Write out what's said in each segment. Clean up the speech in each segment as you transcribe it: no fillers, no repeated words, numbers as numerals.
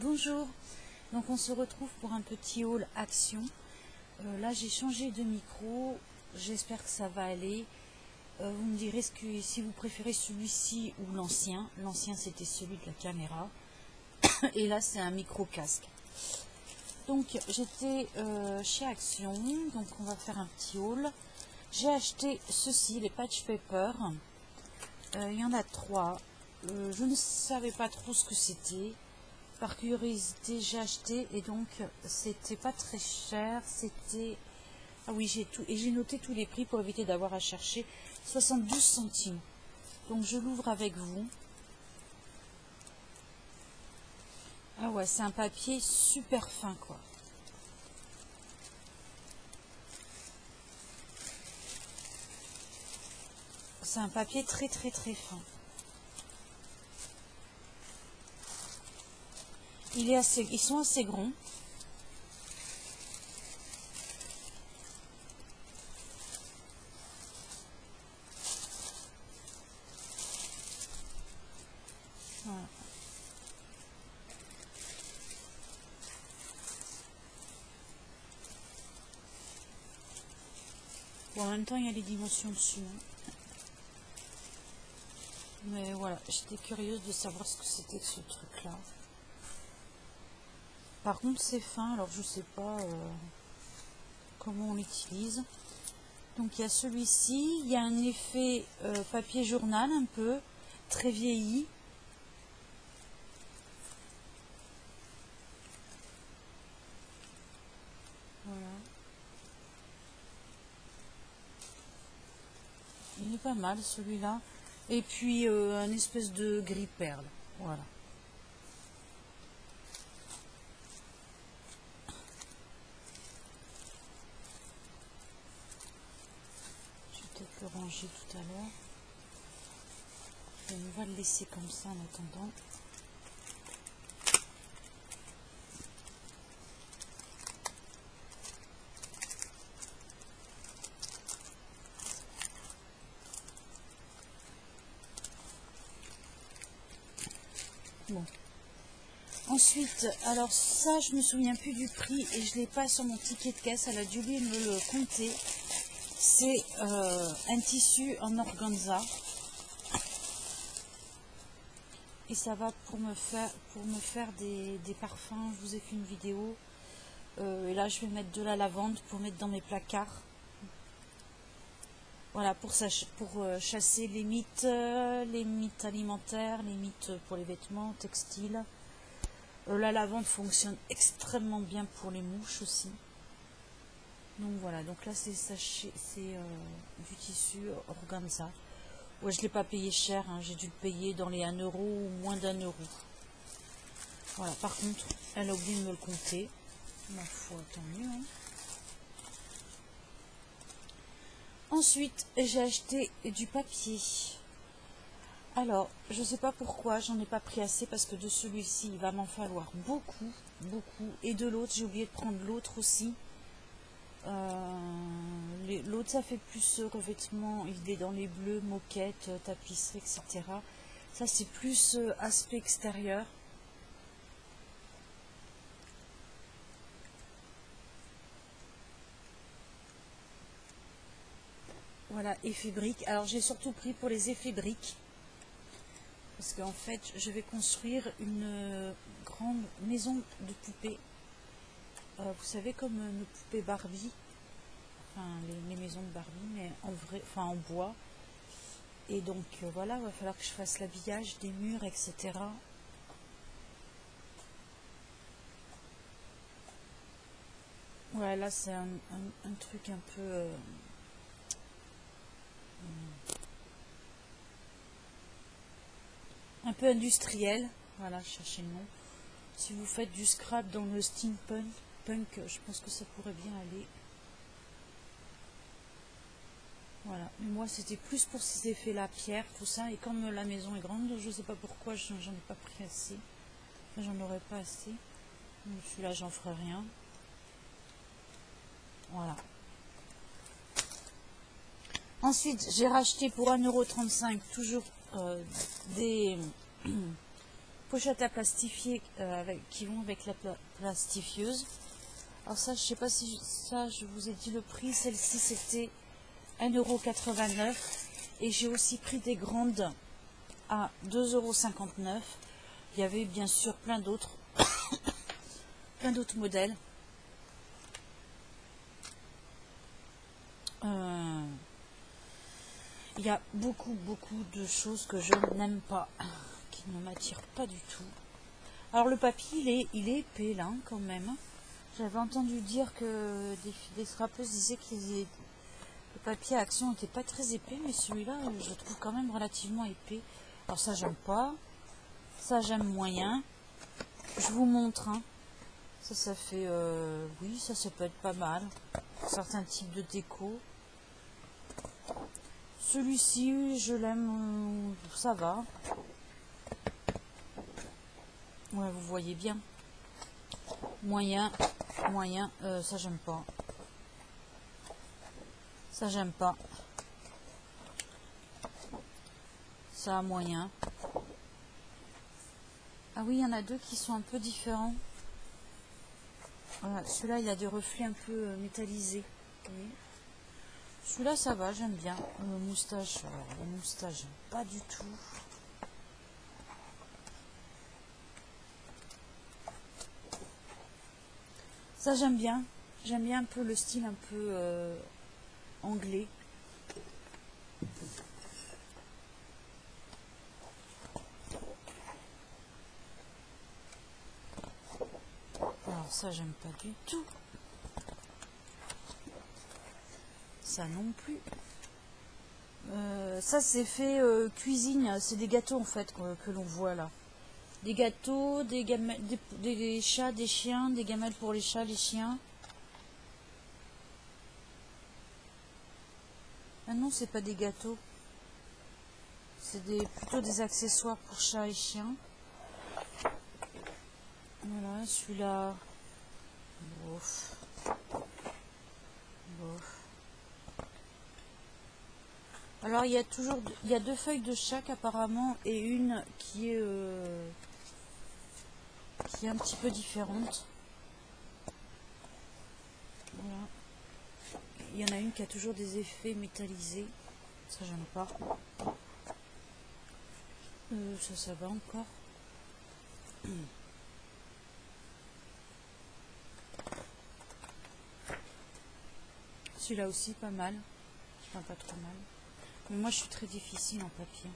Bonjour, donc on se retrouve pour un petit haul action. Là j'ai changé de micro, j'espère que ça va aller. Vous me direz si vous préférez celui-ci ou l'ancien. L'ancien c'était celui de la caméra et là c'est un micro casque. Donc j'étais chez Action, donc on va faire un petit haul. J'ai acheté ceci, les patch paper. Il y en a 3. Je ne savais pas trop ce que c'était. Par curiosité, j'ai acheté et donc c'était pas très cher. C'était... Ah oui, j'ai noté tous les prix pour éviter d'avoir à chercher. 72 centimes. Donc je l'ouvre avec vous. Ah ouais, c'est un papier super fin quoi. C'est un papier très fin. Ils sont assez grands. Voilà. Bon, en même temps, il y a les dimensions dessus. Hein. Mais voilà, j'étais curieuse de savoir ce que c'était que ce truc-là. Par contre, c'est fin, alors je sais pas comment on l'utilise. Donc il y a celui-ci, il y a un effet papier journal un peu, très vieilli. Voilà. Il est pas mal celui-là. Et puis un espèce de gris perle. Voilà. Je vais peut-être le ranger tout à l'heure. On va le laisser comme ça en attendant. Bon. Ensuite, alors ça, je me souviens plus du prix et je l'ai pas sur mon ticket de caisse. Elle a dû lui me le compter. C'est un tissu en organza. Et ça va pour me faire des parfums. Je vous ai fait une vidéo. Et là, je vais mettre de la lavande pour mettre dans mes placards. Voilà, pour chasser les mythes alimentaires, les mythes pour les vêtements, textiles. La lavande fonctionne extrêmement bien pour les mouches aussi. Donc voilà, donc là c'est du tissu organza. Ouais, je ne l'ai pas payé cher, hein, j'ai dû le payer dans les 1 euro ou moins d'1 euro. Voilà, par contre, elle a oublié de me le compter. Ma foi, tant mieux. Hein. Ensuite, j'ai acheté du papier. Alors, je ne sais pas pourquoi, j'en ai pas pris assez parce que de celui-ci, il va m'en falloir beaucoup. Et de l'autre, j'ai oublié de prendre l'autre aussi. L'autre, ça fait plus revêtement, il est dans les bleus, moquette, tapisserie, etc. Ça, c'est plus aspect extérieur. Voilà, effet brique. Alors, j'ai surtout pris pour les effets briques. Parce qu'en fait, je vais construire une grande maison de poupées. Vous savez, comme nos poupées Barbie. Enfin, les maisons de Barbie, mais en vrai, enfin en bois. Et donc, voilà, il va falloir que je fasse l'habillage des murs, etc. Voilà, là, c'est un truc un peu... un peu industriel, voilà, cherchez le nom. Si vous faites du scrap dans le steampunk, je pense que ça pourrait bien aller. Voilà, mais moi c'était plus pour ces effets là, pierre, tout ça, et comme la maison est grande, je sais pas pourquoi j'en ai pas pris assez. Enfin, j'en aurais pas assez. Celui-là, j'en ferai rien. Voilà. Ensuite, j'ai racheté pour 1,35 € toujours des pochettes à plastifier qui vont avec la plastifieuse. Alors ça, je sais pas si ça, je vous ai dit le prix. Celle-ci, c'était 1,89 €. Et j'ai aussi pris des grandes à 2,59 €. Il y avait bien sûr plein d'autres modèles. Il y a beaucoup de choses que je n'aime pas, qui ne m'attirent pas du tout. Alors le papier, il est épais là quand même. J'avais entendu dire que des scrapeuses disaient que le papier à action n'était pas très épais, mais celui-là, je le trouve quand même relativement épais. Alors ça, j'aime pas. Ça, j'aime moyen. Je vous montre. Hein. Ça fait... oui, ça peut être pas mal. Certains types de déco. Celui-ci, je l'aime, ça va. Ouais, vous voyez bien. Moyen, ça j'aime pas. Ça j'aime pas. Ça moyen. Ah oui, il y en a deux qui sont un peu différents. Voilà, celui-là il a des reflets un peu métallisés. Celui-là ça va, j'aime bien. Moustache, les moustaches, j'aime pas du tout. Ça j'aime bien. J'aime bien un peu le style un peu anglais. Alors ça j'aime pas du tout. Ça non plus. Ça c'est fait cuisine, c'est des gâteaux en fait que l'on voit là. Des gâteaux, des gamelles, des chats, des chiens, des gamelles pour les chats, les chiens. Ah non, c'est pas des gâteaux. C'est plutôt des accessoires pour chats et chiens. Voilà, celui-là. Bof. Bof. Alors il y a deux feuilles de chaque apparemment et une qui est un petit peu différente. Voilà. Il y en a une qui a toujours des effets métallisés. Ça j'aime pas. Ça va encore. Celui-là aussi pas mal. Enfin pas trop mal. Mais moi je suis très difficile en papier.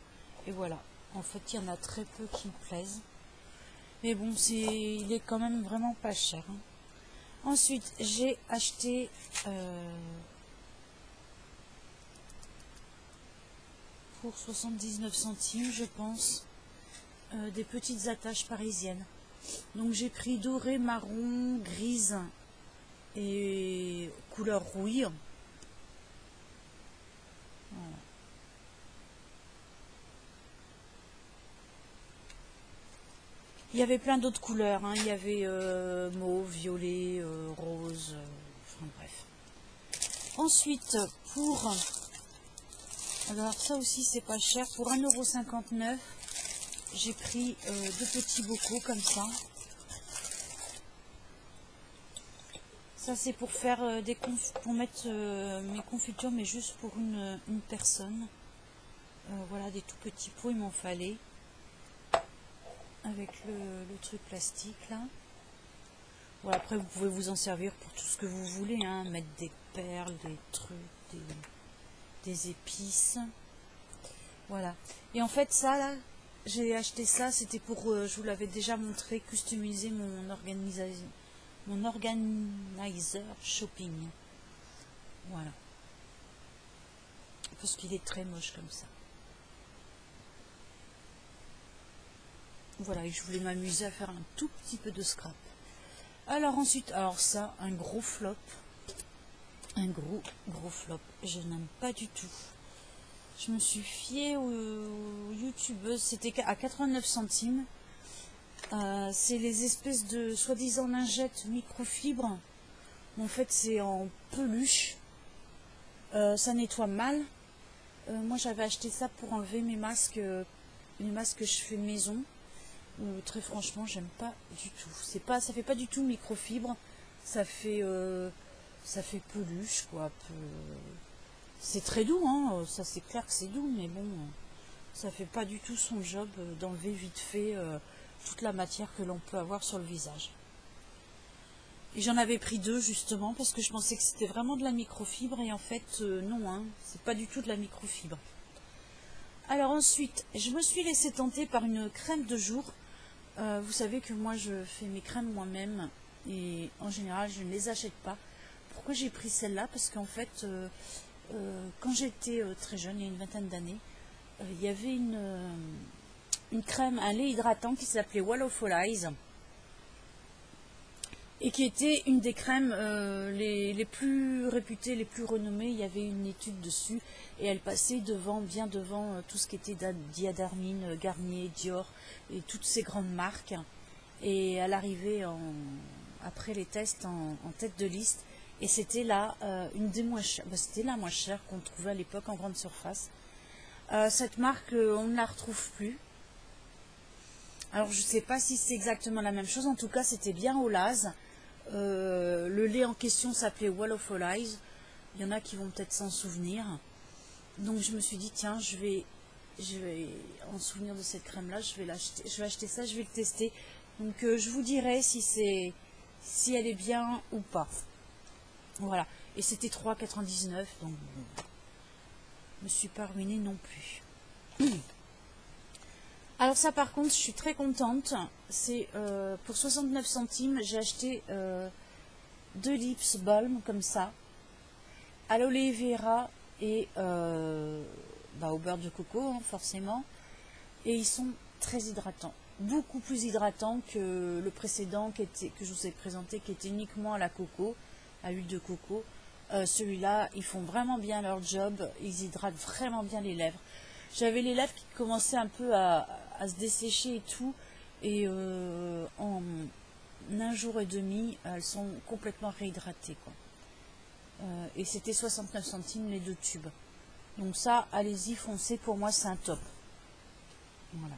Et voilà. En fait il y en a très peu qui me plaisent. Mais bon, il est quand même vraiment pas cher. Hein. Ensuite, j'ai acheté pour 79 centimes, je pense, des petites attaches parisiennes. Donc j'ai pris doré, marron, grise et couleur rouille. Voilà. Il y avait plein d'autres couleurs, hein. Il y avait mauve, violet, rose, enfin bref. Ensuite, alors ça aussi c'est pas cher, pour 1,59 €, j'ai pris deux petits bocaux comme ça. Ça c'est pour faire pour mettre mes confitures, mais juste pour une personne. Voilà, des tout petits pots, il m'en fallait. Avec le truc plastique là. Voilà, après vous pouvez vous en servir pour tout ce que vous voulez, hein, mettre des perles, des trucs, des épices. Voilà. Et en fait ça là, j'ai acheté ça, c'était pour, je vous l'avais déjà montré, customiser mon organizer shopping. Voilà. Parce qu'il est très moche comme ça. Voilà, et je voulais m'amuser à faire un tout petit peu de scrap. Alors ensuite, alors ça, un gros flop. Un gros flop. Je n'aime pas du tout. Je me suis fiée aux youtubeuses. C'était à 89 centimes. C'est les espèces de soi-disant lingettes microfibre. En fait, c'est en peluche. Ça nettoie mal. Moi, j'avais acheté ça pour enlever mes masques que je fais maison. Très franchement, j'aime pas du tout. Ça fait pas du tout microfibre. Ça fait peluche, quoi. C'est très doux, hein. Ça c'est clair que c'est doux, mais bon, ça fait pas du tout son job d'enlever vite fait toute la matière que l'on peut avoir sur le visage. Et j'en avais pris 2 justement parce que je pensais que c'était vraiment de la microfibre et en fait non, hein, c'est pas du tout de la microfibre. Alors ensuite, je me suis laissée tenter par une crème de jour. Vous savez que moi je fais mes crèmes moi-même et en général je ne les achète pas. Pourquoi j'ai pris celle-là? Parce qu'en fait, quand j'étais très jeune, il y a une vingtaine d'années, il y avait une crème, un lait hydratant qui s'appelait Wall of Eyes et qui était une des crèmes les plus réputées, les plus renommées. Il y avait une étude dessus et elle passait bien devant tout ce qui était Diadermine, Garnier, Dior et toutes ces grandes marques. Et elle arrivait après les tests en tête de liste et c'était là une des moins chères. C'était la moins chère qu'on trouvait à l'époque en grande surface. Cette marque, on ne la retrouve plus. Alors je ne sais pas si c'est exactement la même chose, en tout cas c'était bien Olaz. Le lait en question s'appelait Wall of Eyes. Il y en a qui vont peut-être s'en souvenir. Donc je me suis dit tiens, je vais en souvenir de cette crème là, je vais acheter ça, je vais le tester. Donc je vous dirai si elle est bien ou pas. Voilà. Et c'était 3,99 €, donc je me suis pas ruinée non plus. Alors ça par contre je suis très contente, c'est pour 69 centimes j'ai acheté 2 lips balm comme ça, à l'aloe vera et au beurre de coco hein, forcément, et ils sont très hydratants, beaucoup plus hydratants que le précédent que je vous ai présenté qui était uniquement à la coco, à huile de coco. Celui-là ils font vraiment bien leur job, ils hydratent vraiment bien les lèvres. J'avais les lèvres qui commençaient un peu à se dessécher et tout. Et en un jour et demi, elles sont complètement réhydratées, quoi. Et c'était 69 centimes les 2 tubes. Donc ça, allez-y, foncez, pour moi c'est un top. Voilà.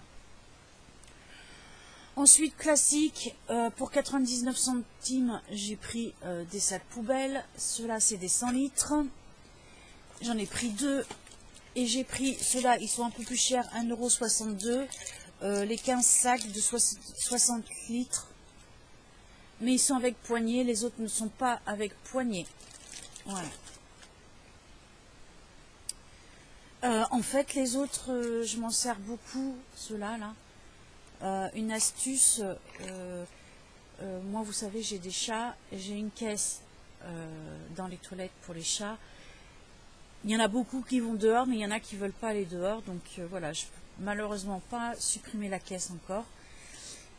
Ensuite, classique, pour 99 centimes, j'ai pris des sacs poubelles. Ceux-là, c'est des 100 litres. J'en ai pris 2. Et j'ai pris ceux-là, ils sont un peu plus chers, 1,62 €, les 15 sacs de 60 litres. Mais ils sont avec poignée, les autres ne sont pas avec poignée. Voilà. En fait, les autres, je m'en sers beaucoup, ceux-là, là. Une astuce, moi, vous savez, j'ai des chats, j'ai une caisse dans les toilettes pour les chats. Il y en a beaucoup qui vont dehors, mais il y en a qui ne veulent pas aller dehors. Donc voilà, je peux malheureusement pas supprimer la caisse encore.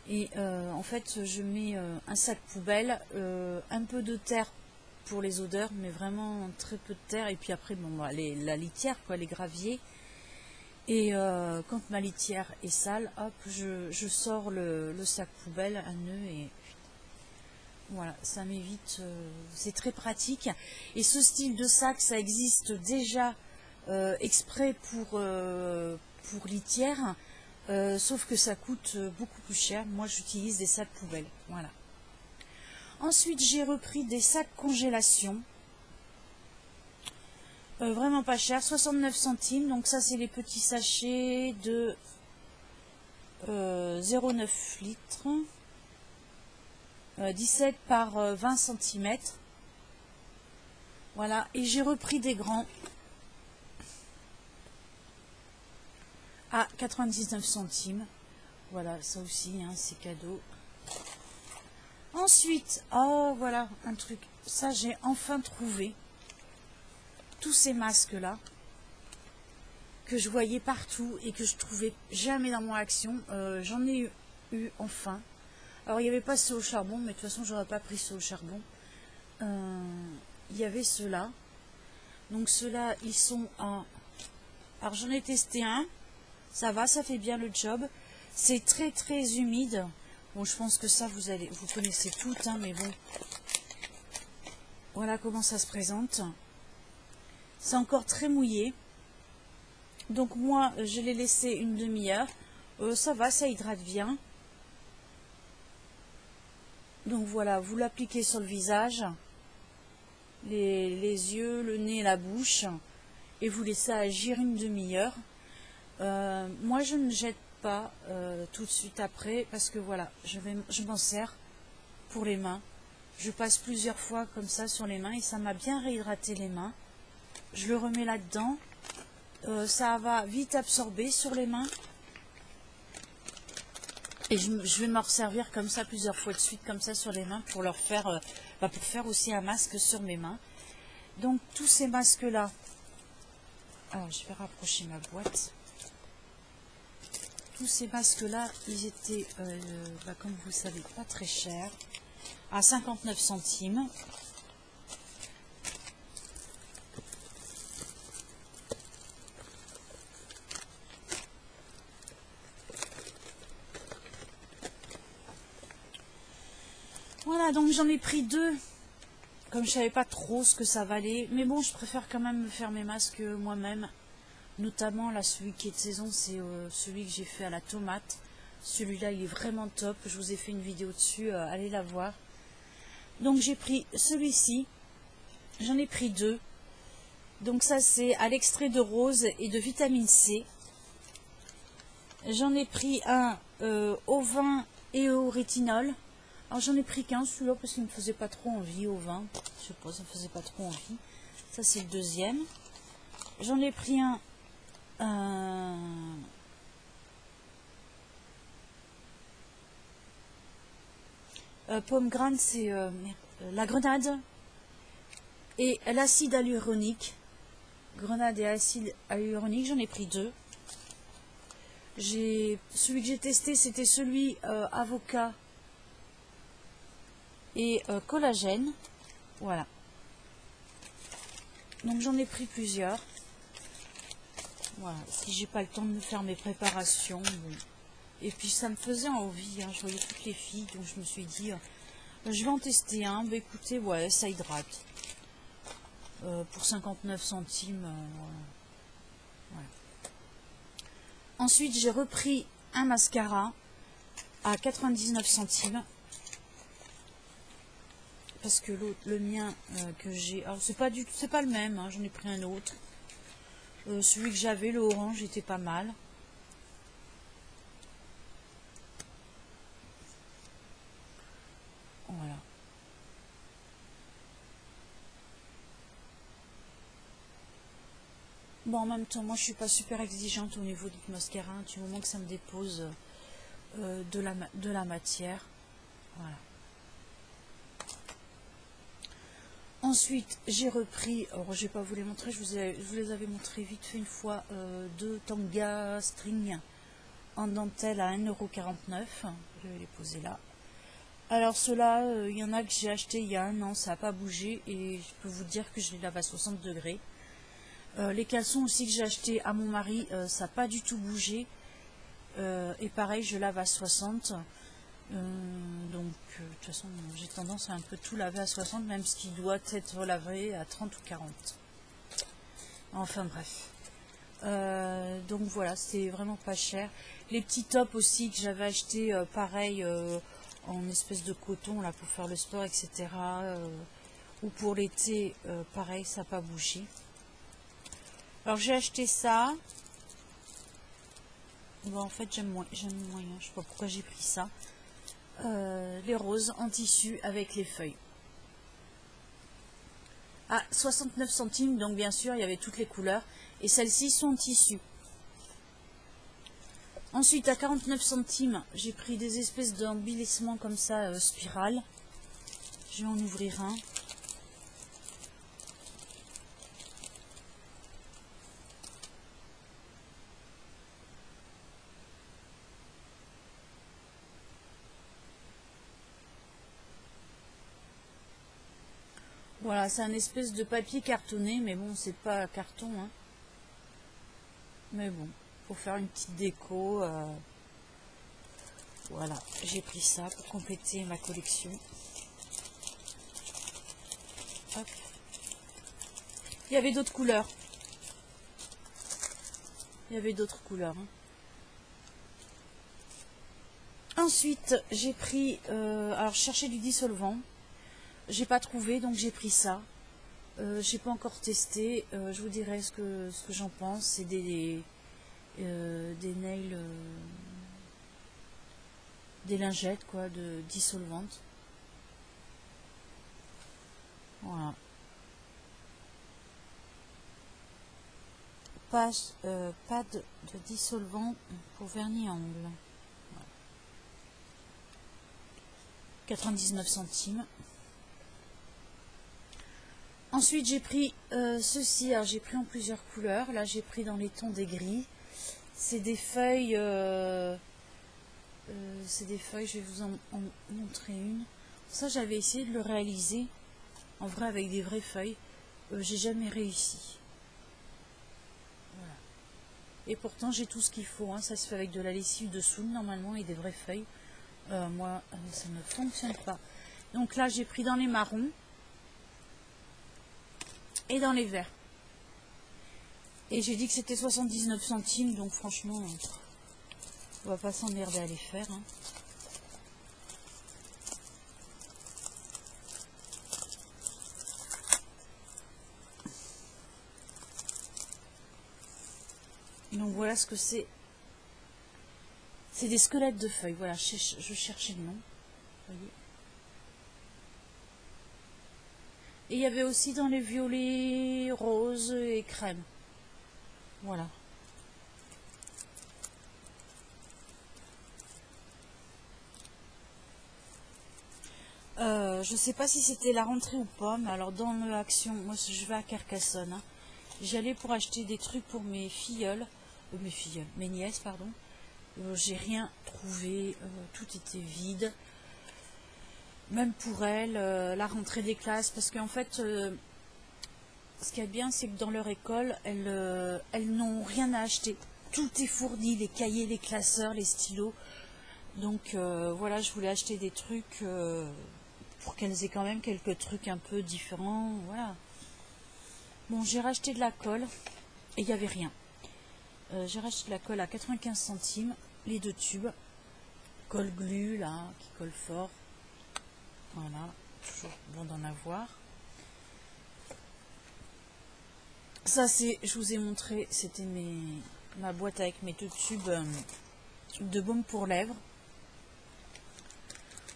Et en fait, je mets un sac poubelle, un peu de terre pour les odeurs, mais vraiment très peu de terre. Et puis après, bon, la litière, quoi, les graviers. Et quand ma litière est sale, hop, je sors le sac poubelle à nœud et voilà, ça m'évite, c'est très pratique. Et ce style de sac, ça existe déjà exprès pour litière, sauf que ça coûte beaucoup plus cher. Moi, j'utilise des sacs poubelles. Voilà. Ensuite, j'ai repris des sacs congélation. Vraiment pas cher, 69 centimes. Donc ça, c'est les petits sachets de 0,9 litres. 17 par 20 cm. Voilà, et j'ai repris des grands à 99 centimes. Voilà, ça aussi, hein, c'est cadeau. Ensuite, oh voilà, un truc. Ça, j'ai enfin trouvé tous ces masques-là que je voyais partout et que je trouvais jamais dans mon action. J'en ai eu enfin. Alors, il n'y avait pas ceux au charbon, mais de toute façon, j'aurais pas pris ceux au charbon. Il y avait ceux-là. Donc, ceux-là, ils sont en... Alors, j'en ai testé un. Ça va, ça fait bien le job. C'est très, très humide. Bon, je pense que ça, vous connaissez toutes, hein, mais bon. Voilà comment ça se présente. C'est encore très mouillé. Donc, moi, je l'ai laissé une demi-heure. Ça va, ça hydrate bien. Donc voilà, vous l'appliquez sur le visage, les yeux, le nez, la bouche, et vous laissez agir une demi-heure. Moi je ne jette pas tout de suite après, parce que voilà, je m'en sers pour les mains. Je passe plusieurs fois comme ça sur les mains et ça m'a bien réhydraté les mains. Je le remets là-dedans. Ça va vite absorber sur les mains. Et je vais m'en resservir comme ça plusieurs fois de suite, comme ça sur les mains, pour leur faire, pour faire aussi un masque sur mes mains. Donc tous ces masques-là, alors je vais rapprocher ma boîte. Tous ces masques-là, ils étaient, comme vous le savez, pas très chers, à 59 centimes. Voilà, donc j'en ai pris deux, comme je savais pas trop ce que ça valait. Mais bon, je préfère quand même me faire mes masques moi-même. Notamment, là, celui qui est de saison, c'est celui que j'ai fait à la tomate. Celui-là, il est vraiment top. Je vous ai fait une vidéo dessus, allez la voir. Donc j'ai pris celui-ci. J'en ai pris deux. Donc ça, c'est à l'extrait de rose et de vitamine C. J'en ai pris un au vin et au rétinol. Alors j'en ai pris qu'un, celui-là, parce qu'il ne me faisait pas trop envie au vin. Je sais pas, ça ne me faisait pas trop envie. Ça, c'est le deuxième. J'en ai pris un... pomme grane, c'est la grenade et l'acide hyaluronique. Grenade et acide hyaluronique, j'en ai pris deux. Celui que j'ai testé, c'était celui avocat et collagène. Voilà. Donc j'en ai pris plusieurs. Voilà, si j'ai pas le temps de me faire mes préparations. Bon. Et puis ça me faisait envie, hein. Je voyais toutes les filles, donc je me suis dit, je vais en tester un. Bah écoutez, ouais, ça hydrate. Pour 59 centimes. Voilà. Ensuite, j'ai repris un mascara à 99 centimes. Parce que l'autre, le mien que j'ai... Alors c'est pas le même, hein, j'en ai pris un autre. Celui que j'avais, le orange, était pas mal. Voilà. Bon, en même temps, moi je suis pas super exigeante au niveau du mascara, du moment que ça me dépose de la matière. Voilà. Ensuite, j'ai repris, alors je vais pas vous les montrer, je vous les avais montrés vite fait une fois, deux Tanga string en dentelle à 1,49 €. Je vais les poser là. Alors ceux-là, il y en a que j'ai acheté il y a un an, ça n'a pas bougé et je peux vous dire que je les lave à 60 degrés. Les caleçons aussi que j'ai acheté à mon mari, ça n'a pas du tout bougé. Et pareil, je lave à 60. Donc, de toute façon, j'ai tendance à un peu tout laver à 60, même ce qui doit être lavé à 30 ou 40. Enfin bref. Donc voilà, c'est vraiment pas cher. Les petits tops aussi que j'avais acheté, pareil, en espèce de coton là pour faire le sport, etc. Ou pour l'été, pareil, ça n'a pas bougé. Alors j'ai acheté ça. Bon, en fait j'aime moyen, je sais pas pourquoi j'ai pris ça. Les roses en tissu avec les feuilles. À 69 centimes, donc bien sûr il y avait toutes les couleurs. Et celles-ci sont en tissu. Ensuite à 49 centimes, j'ai pris des espèces d'embellissements comme ça, spirale. Je vais en ouvrir un. Voilà, c'est un espèce de papier cartonné, mais bon, c'est pas carton, hein. Mais bon, pour faire une petite déco, voilà, j'ai pris ça pour compléter ma collection. Hop. Il y avait d'autres couleurs. Il y avait d'autres couleurs, hein. Ensuite, j'ai pris, alors je cherchais du dissolvant, j'ai pas trouvé, donc j'ai pris ça. J'ai pas encore testé, je vous dirai ce que j'en pense. C'est des nails, des lingettes quoi, de dissolvantes. Voilà. Pad de dissolvant pour vernis à ongles. 99 centimes. Ensuite j'ai pris ceci, alors j'ai pris en plusieurs couleurs, là j'ai pris dans les tons des gris. C'est des feuilles, je vais vous en montrer une. Ça j'avais essayé de le réaliser, en vrai avec des vraies feuilles, j'ai jamais réussi. Voilà. Et pourtant j'ai tout ce qu'il faut, hein. Ça se fait avec de la lessive de soude normalement et des vraies feuilles. Moi ça ne fonctionne pas. Donc là j'ai pris dans les marrons et dans les verts. Et j'ai dit que c'était 79 centimes, donc franchement, on va pas s'emmerder à les faire. Hein. Donc voilà ce que c'est. C'est des squelettes de feuilles. Voilà, je cherchais le nom. Voyez. Et il y avait aussi dans les violets, roses et crème. Voilà. Je sais pas si c'était la rentrée ou pas, mais alors dans l'action, moi je vais à Carcassonne. Hein. J'y allais pour acheter des trucs pour mes filleules, mes nièces, pardon. J'ai rien trouvé, tout était vide. Même pour elles, la rentrée des classes, parce qu'en fait, ce qui est bien, c'est que dans leur école, elles n'ont rien à acheter. Tout est fourni, les cahiers, les classeurs, les stylos. Donc voilà, je voulais acheter des trucs pour qu'elles aient quand même quelques trucs un peu différents. Voilà. Bon, j'ai racheté de la colle et il n'y avait rien. J'ai racheté de la colle à 95 centimes, les 2 tubes. Colle glue, là, qui colle fort. Voilà, toujours bon d'en avoir. Ça, c'est, je vous ai montré, c'était ma boîte avec mes 2 tubes de baume pour lèvres.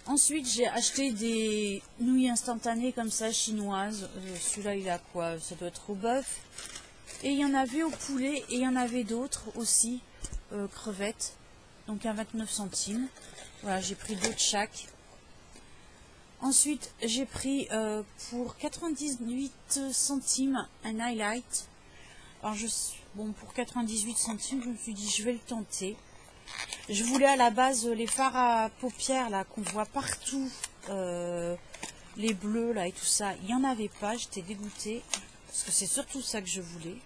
Ensuite, j'ai acheté des nouilles instantanées comme ça, chinoises. Celui-là, il a quoi? Ça doit être au bœuf. Et il y en avait au poulet et il y en avait d'autres aussi, crevettes. Donc à 29 centimes. Voilà, j'ai pris 2 de chaque. Ensuite, j'ai pris pour 98 centimes un highlight. Alors, bon, pour 98 centimes, je me suis dit, je vais le tenter. Je voulais à la base les fards à paupières là qu'on voit partout, les bleus là et tout ça. Il n'y en avait pas, j'étais dégoûtée parce que c'est surtout ça que je voulais.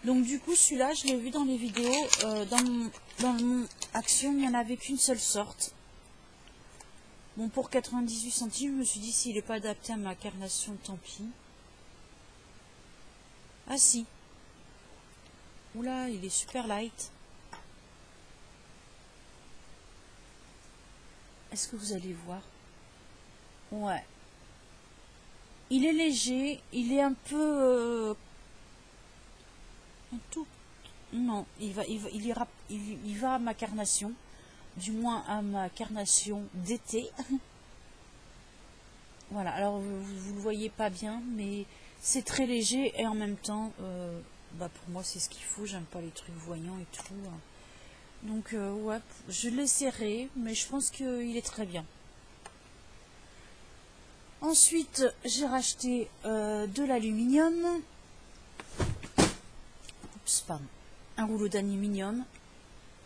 Donc du coup celui-là, je l'ai vu dans les vidéos, dans mon action, il n'y en avait qu'une seule sorte. Bon, pour 98 centimes, je me suis dit s'il n'est pas adapté à ma carnation, tant pis. Ah si. Oula, il est super light. Est-ce que vous allez voir? Ouais. Il est léger, il est un peu... tout. Non, il va à ma carnation. Du moins à ma carnation d'été. Voilà, alors vous le voyez pas bien, mais c'est très léger et en même temps, pour moi c'est ce qu'il faut, j'aime pas les trucs voyants et tout. Donc ouais, je l'essaierai, mais je pense qu'il est très bien. Ensuite, j'ai racheté de l'aluminium. Oups, pardon. Un rouleau d'aluminium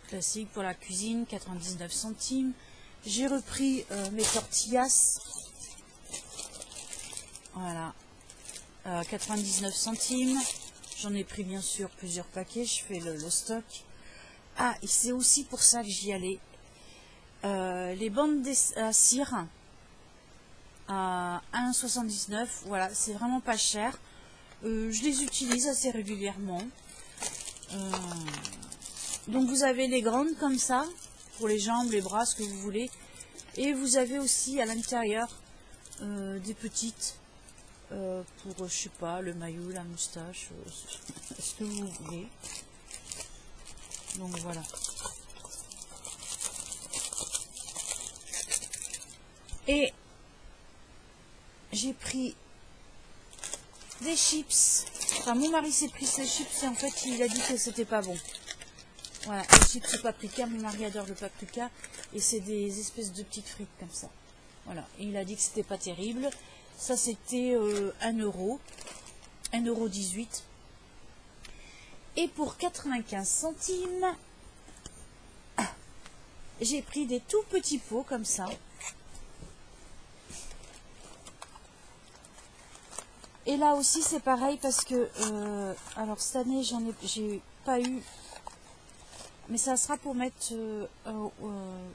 classique pour la cuisine, 99 centimes. J'ai repris mes tortillas. Voilà. 99 centimes. J'en ai pris bien sûr plusieurs paquets. Je fais le stock. Ah, et c'est aussi pour ça que j'y allais. Les bandes à cire à 1,79. Voilà, c'est vraiment pas cher. Je les utilise assez régulièrement. Donc vous avez les grandes comme ça. pour les jambes, les bras, ce que vous voulez. Et vous avez aussi à l'intérieur des petites pour, je sais pas, le maillot, la moustache, ce que vous voulez. Donc voilà. Et j'ai pris des chips. Enfin, mon mari s'est pris ces chips et en fait, il a dit que c'était pas bon. Voilà, les chips au paprika. Mon mari adore le paprika et c'est des espèces de petites frites comme ça. Voilà, et il a dit que c'était pas terrible. Ça, c'était 1 euro, 1,18 €. Et pour 95 centimes, j'ai pris des tout petits pots comme ça. Et là aussi c'est pareil parce que alors cette année j'ai pas eu, mais ça sera pour mettre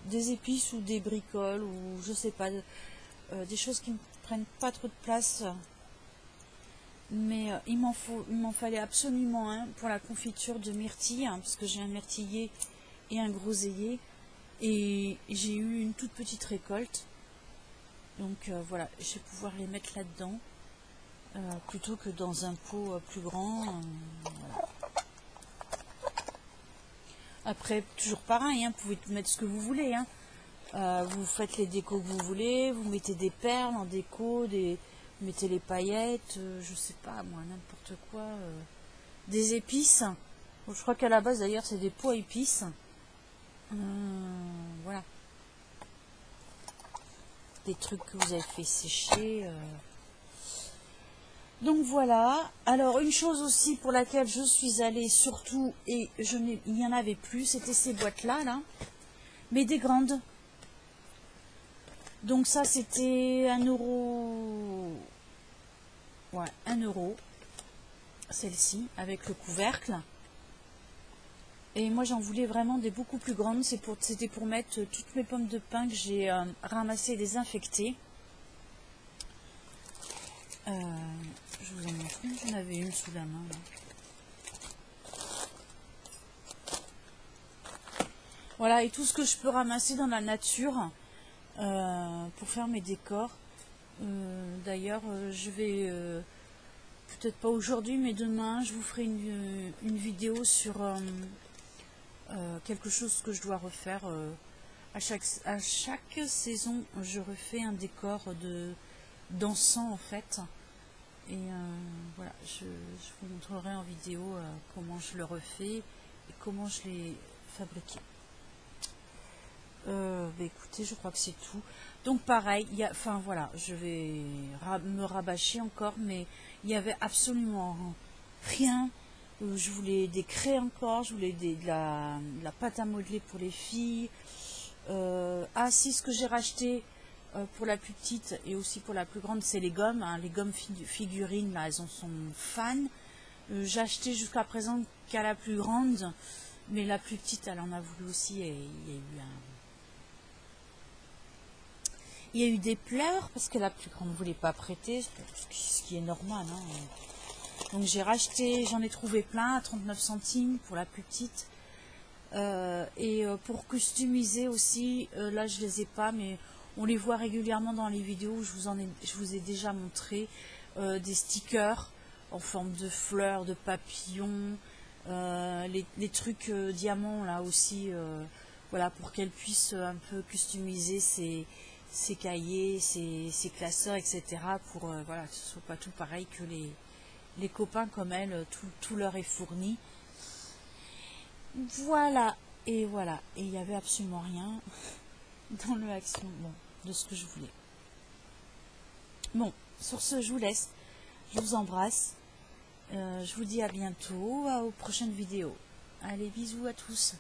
des épices ou des bricoles ou je sais pas, des choses qui ne prennent pas trop de place. Mais il m'en fallait absolument un pour la confiture de myrtille, hein, parce que j'ai un myrtillier et un groseillier et j'ai eu une toute petite récolte. Donc voilà, je vais pouvoir les mettre là-dedans. Plutôt que dans un pot plus grand. Voilà. Après, toujours pareil, hein, vous pouvez mettre ce que vous voulez. Hein. Vous faites les décos que vous voulez, vous mettez des perles en déco, vous mettez les paillettes, je sais pas moi, n'importe quoi. Des épices. Bon, je crois qu'à la base d'ailleurs c'est des pots à épices. Voilà. Des trucs que vous avez fait sécher. Donc voilà, alors une chose aussi pour laquelle je suis allée surtout, et il n'y en avait plus, c'était ces boîtes-là, là, mais des grandes. Donc ça c'était 1 euro, ouais, 1 euro, celle-ci, avec le couvercle. Et moi j'en voulais vraiment des beaucoup plus grandes, c'était pour mettre toutes mes pommes de pin que j'ai ramassées et désinfectées. Je vous en montre une, j'en avais une sous la main là. Voilà, et tout ce que je peux ramasser dans la nature pour faire mes décors. D'ailleurs, je vais, peut-être pas aujourd'hui, mais demain, je vous ferai une vidéo sur quelque chose que je dois refaire. À chaque saison, je refais un décor d'encens en fait. Et voilà, je vous montrerai en vidéo comment je le refais et comment je l'ai fabriqué. Bah écoutez, je crois que c'est tout. Donc pareil, enfin voilà, je vais me rabâcher encore, mais il n'y avait absolument rien. Je voulais des craies encore, je voulais de la pâte à modeler pour les filles. Ah si, ce que j'ai racheté pour la plus petite et aussi pour la plus grande, c'est les gommes. Hein, les gommes figurines, là, elles en sont fans. J'ai acheté jusqu'à présent qu'à la plus grande, mais la plus petite, elle en a voulu aussi. Et il y a eu des pleurs parce que la plus grande ne voulait pas prêter, ce qui est normal. Hein. Donc j'ai racheté, j'en ai trouvé plein à 39 centimes pour la plus petite. Et pour customiser aussi, là je les ai pas, mais on les voit régulièrement dans les vidéos où je vous ai déjà montré des stickers en forme de fleurs, de papillons, les trucs diamants là aussi, voilà, pour qu'elle puisse un peu customiser ses cahiers, ses classeurs, etc. pour voilà, que ce soit pas tout pareil que les copains comme elle, tout leur est fourni. Voilà, et voilà, et il n'y avait absolument rien dans le action, bon, de ce que je voulais. Bon, sur ce, je vous laisse, je vous embrasse, je vous dis à bientôt, aux prochaines vidéos. Allez, bisous à tous.